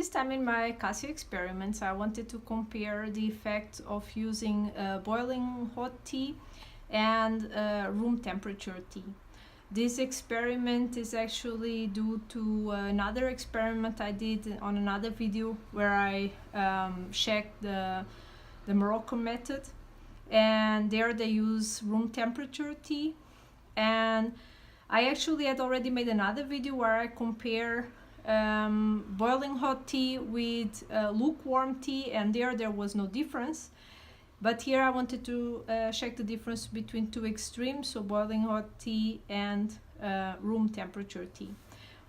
This time in my Cassia experiments, I wanted to compare the effect of using boiling hot tea and room temperature tea. This experiment is actually due to another experiment I did on another video where I checked the Moroccan method, and there they use room temperature tea. And I actually had already made another video where I compare boiling hot tea with lukewarm tea, and there was no difference. But here I wanted to check the difference between two extremes, so boiling hot tea and room temperature tea.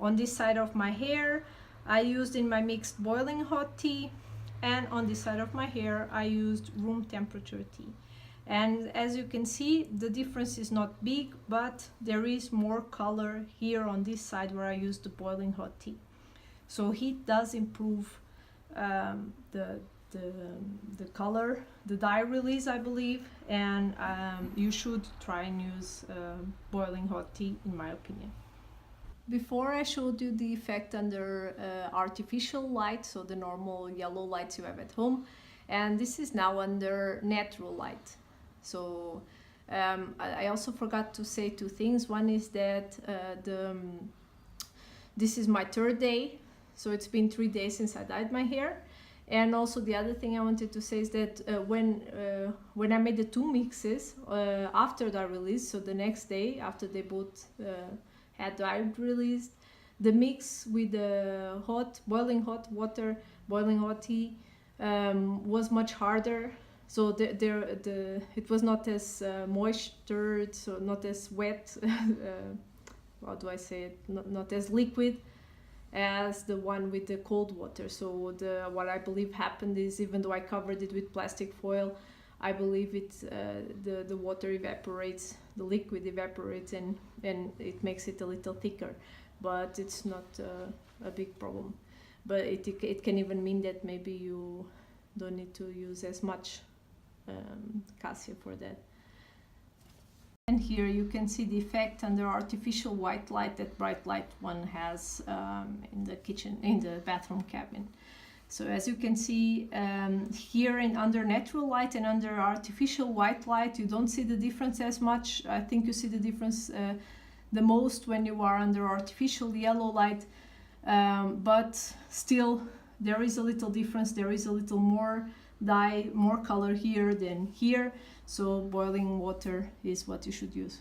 On this side of my hair, I used in my mixed boiling hot tea, and on this side of my hair, I used room temperature tea. And as you can see, the difference is not big, but there is more color here on this side where I used the boiling hot tea. So heat does improve the color, the dye release, I believe, and you should try and use boiling hot tea, in my opinion. Before I showed you the effect under artificial light, so the normal yellow lights you have at home, and this is now under natural light. So I also forgot to say two things. One is that this is my third day, so it's been 3 days since I dyed my hair. And also the other thing I wanted to say is that when I made the two mixes after the release, so the next day after they both had dye released, the mix with the boiling hot water, boiling hot tea was much harder. So it was not as moistured, so not as wet, how do I say it, not as liquid as the one with the cold water. So what I believe happened is, even though I covered it with plastic foil, I believe the water evaporates, the liquid evaporates, and it makes it a little thicker. But it's not a big problem. But it can even mean that maybe you don't need to use as much Cassia for that. And here you can see the effect under artificial white light that bright light one has in the kitchen, in the bathroom cabin. So as you can see here under natural light and under artificial white light, you don't see the difference as much. I think you see the difference the most when you are under artificial yellow light, but still there is a little difference. There is a little more dye, more color here than here, so boiling water is what you should use.